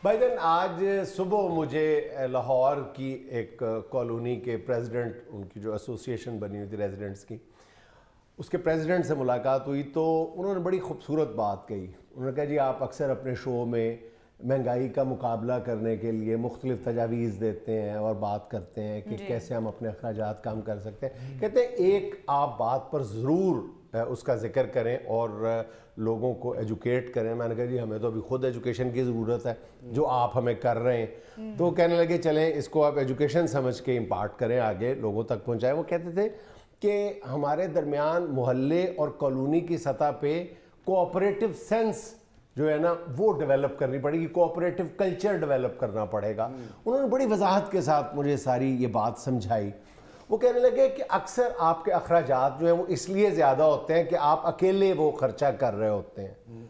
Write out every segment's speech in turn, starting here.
بھائی جان آج صبح مجھے لاہور کی ایک کالونی کے پریزیڈنٹ، ان کی جو ایسوسیشن بنی ہوئی تھی ریزیڈنٹس کی، اس کے پریزیڈنٹ سے ملاقات ہوئی تو انہوں نے بڑی خوبصورت بات کہی. انہوں نے کہا جی آپ اکثر اپنے شو میں مہنگائی کا مقابلہ کرنے کے لیے مختلف تجاویز دیتے ہیں اور بات کرتے ہیں کہ کیسے ہم اپنے اخراجات کم کر سکتے ہیں. کہتے ہیں ایک آپ بات پر ضرور اس کا ذکر کریں اور لوگوں کو ایجوکیٹ کریں. میں نے کہا جی ہمیں تو ابھی خود ایجوکیشن کی ضرورت ہے جو آپ ہمیں کر رہے ہیں. تو کہنے لگے چلیں اس کو آپ ایجوکیشن سمجھ کے امپارٹ کریں، آگے لوگوں تک پہنچائیں. وہ کہتے تھے کہ ہمارے درمیان محلے اور کالونی کی سطح پہ کوآپریٹو سینس جو ہے نا وہ ڈیولپ کرنی پڑے گی، کوآپریٹو کلچر ڈیولپ کرنا پڑے گا. انہوں نے بڑی وضاحت کے ساتھ مجھے ساری یہ بات سمجھائی. وہ کہنے لگے کہ اکثر آپ کے اخراجات جو ہیں وہ اس لیے زیادہ ہوتے ہیں کہ آپ اکیلے وہ خرچہ کر رہے ہوتے ہیں.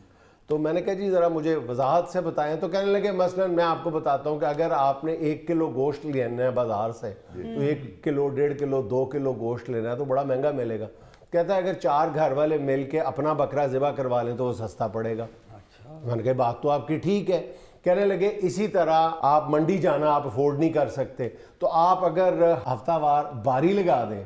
تو میں نے کہا جی ذرا مجھے وضاحت سے بتائیں. تو کہنے لگے مثلا میں آپ کو بتاتا ہوں کہ اگر آپ نے 1 کلو گوشت لینا ہے بازار سے تو 1 کلو 1.5 کلو 2 کلو گوشت لینا ہے تو بڑا مہنگا ملے گا. کہتا ہے اگر 4 گھر والے مل کے اپنا بکرا ذبح کروا لیں تو وہ سستا پڑے گا. میں نے کہا بات تو آپ کی ٹھیک ہے. کہنے لگے اسی طرح آپ منڈی جانا آپ افورڈ نہیں کر سکتے تو آپ اگر ہفتہ وار باری لگا دیں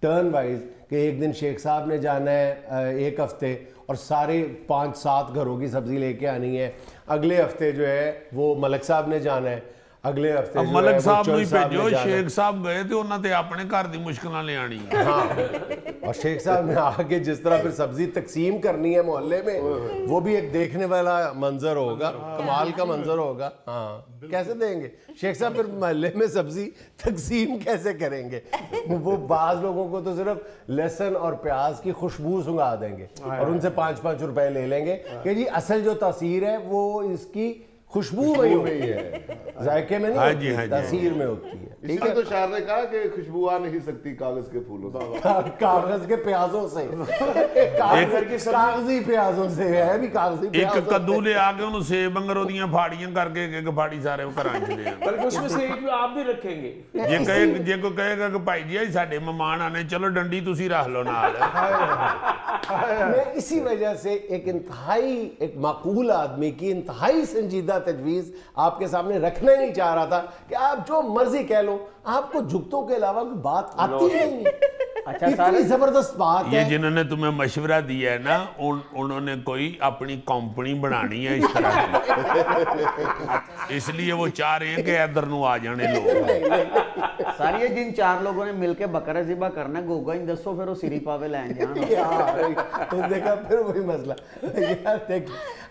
ٹرن وائز کہ ایک دن شیخ صاحب نے جانا ہے 1 ہفتے اور سارے 5-7 گھروں کی سبزی لے کے آنی ہے، اگلے ہفتے جو ہے وہ ملک صاحب نے جانا ہے، اگلے ہفتے جو ملک ہے صاحب وہ نہیں چل صاحب نے بھیجو، جانا ہے. شیخ صاحب گئے تھے انہوں نے اپنے گھر دی مشکلیں لے آنی. ہاں اور شیخ صاحب نے آگے جس طرح پھر سبزی تقسیم کرنی ہے محلے میں وہ بھی ایک دیکھنے والا منظر ہوگا، کمال کا منظر ہوگا. ہاں کیسے دیں گے شیخ صاحب پھر محلے میں سبزی تقسیم کیسے کریں گے؟ وہ بعض لوگوں کو تو صرف لہسن اور پیاز کی خوشبو سنگھا دیں گے اور ان سے 5-5 روپے لے لیں گے کہ جی اصل جو تاثیر ہے وہ اس کی خوشبو میں ہی ہے، ذائقے میں نہیں ہوتی، تاثیر میں ہوتی ہے. اس لیے تو شاعر نے کہا کہ خوشبو آ نہیں سکتی کاغذ کے پھولوں سے، کاغذ کے پیازوں سے، کاغذی پیازوں سے ہے بھی کاغذی ایک پیازوں کدو لے آ کے انہوں سیب انگروں دیاں پھاڑیاں کر کے ایک پھاڑی سارے کراں چ لے آن. بلکہ اس میں سے ایک بھی آپ بھی رکھیں گے. جے کوئی کہے گا کہ بھائی جی ساڈے مہمان آنے چلو ڈنڈی تسی رکھ لو نال. میں اسی وجہ سے ایک انتہائی ایک معقول آدمی کی انتہائی سنجیدہ تجویز آپ کے سامنے رکھنا ہی نہیں چاہ رہا تھا کہ آپ جو مرضی کہہ لو آپ کو جھکتوں کے علاوہ کوئی بات آتی نہیں ہے. اتنی زبردست بات ہے. یہ جنہوں نے تمہیں مشورہ دیا ہے نا انہوں نے کوئی اپنی کمپنی بنانی ہے اس طرح کی، اس لیے وہ چاہ رہے ہیں کہ ادھر نو آ جانے لوگ. ساری یہ جن 4 لوگوں نے مل کے بکرا ذبح کرنا ہے گوگا ہی دسو پھر وہ سری پاوے لائن جان. دیکھا پھر وہی مسئلہ.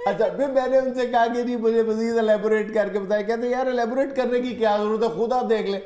اچھا پھر میں نے ان سے کہا کہ جی مجھے مزید الیبوریٹ کر کے بتایا. کہتے ہیں یار الیبوریٹ کرنے کی کیا ضرورت ہے، خود آپ دیکھ لیں.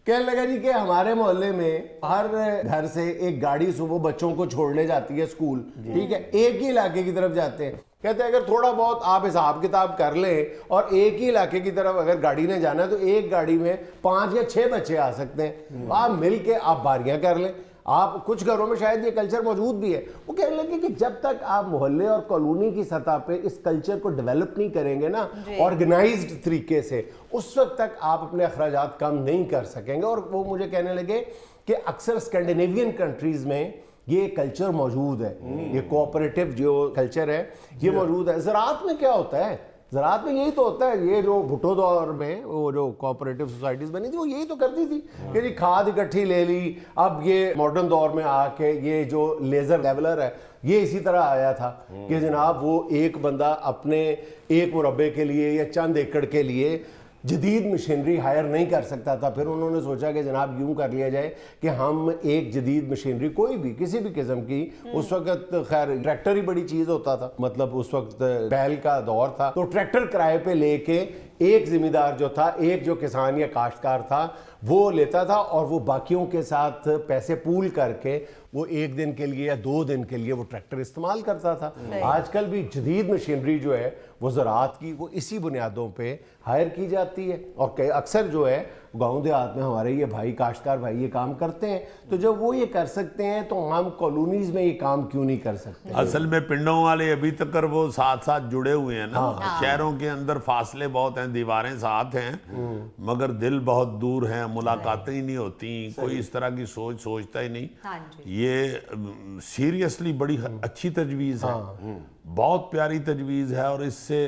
کہنے لگا جی کہ ہمارے محلے میں ہر گھر سے ایک گاڑی صبح بچوں کو چھوڑنے جاتی ہے اسکول، ٹھیک ہے، ایک ہی علاقے کی طرف جاتے ہیں. کہتے ہیں اگر تھوڑا بہت آپ حساب کتاب کر لیں اور ایک ہی علاقے کی طرف اگر گاڑی نے جانا ہے تو ایک گاڑی میں 5 یا 6 بچے آ سکتے ہیں. آپ مل کے آپ باریاں کر لیں. آپ کچھ گھروں میں شاید یہ کلچر موجود بھی ہے. وہ کہنے لگے کہ جب تک آپ محلے اور کالونی کی سطح پہ اس کلچر کو ڈیولپ نہیں کریں گے نا آرگنائزڈ طریقے سے، اس وقت تک آپ اپنے اخراجات کم نہیں کر سکیں گے. اور وہ مجھے کہنے لگے کہ اکثر اسکینڈینیوین کنٹریز میں یہ کلچر موجود ہے، یہ کوآپریٹو جو کلچر ہے یہ موجود ہے. زراعت میں کیا ہوتا ہے؟ زراعت میں یہی تو ہوتا ہے. یہ جو بھٹو دور میں وہ جو کوآپریٹو سوسائٹیز بنی تھی وہ یہی تو کرتی تھی کہ جی کھاد اکٹھی لے لی. اب یہ ماڈرن دور میں آ کے یہ جو لیزر لیولر ہے یہ اسی طرح آیا تھا کہ جناب وہ ایک بندہ اپنے 1 مربع کے لیے یا چند ایکڑ کے لیے جدید مشینری ہائر نہیں کر سکتا تھا. پھر انہوں نے سوچا کہ جناب یوں کر لیا جائے کہ ہم ایک جدید مشینری کوئی بھی کسی بھی قسم کی، اس وقت خیر ٹریکٹر ہی بڑی چیز ہوتا تھا، مطلب اس وقت بیل کا دور تھا، تو ٹریکٹر کرائے پہ لے کے ایک ذمہ دار جو تھا، ایک جو کسان یا کاشتکار تھا وہ لیتا تھا اور وہ باقیوں کے ساتھ پیسے پول کر کے وہ 1 دن کے لیے یا 2 دن کے لیے وہ ٹریکٹر استعمال کرتا تھا. آج کل بھی جدید مشینری جو ہے وہ زراعت کی وہ اسی بنیادوں پہ ہائر کی جاتی ہے. اور اکثر جو ہے گاؤں دیہات میں ہمارے یہ بھائی کاشتکار بھائی یہ کام کرتے ہیں، تو جب وہ یہ کر سکتے ہیں تو ہم کالونیز میں یہ کام کیوں نہیں کر سکتے؟ اصل میں پنڈوں والے ابھی تک وہ ساتھ ساتھ جڑے ہوئے ہیں نا. شہروں کے اندر فاصلے بہت ہیں، دیواریں ساتھ ہیں مگر دل بہت دور ہیں، ملاقاتیں ہی نہیں ہوتی، کوئی اس طرح کی سوچتا ہی نہیں. یہ سیریسلی بڑی اچھی تجویز ہے، بہت پیاری تجویز ہے. اور اس سے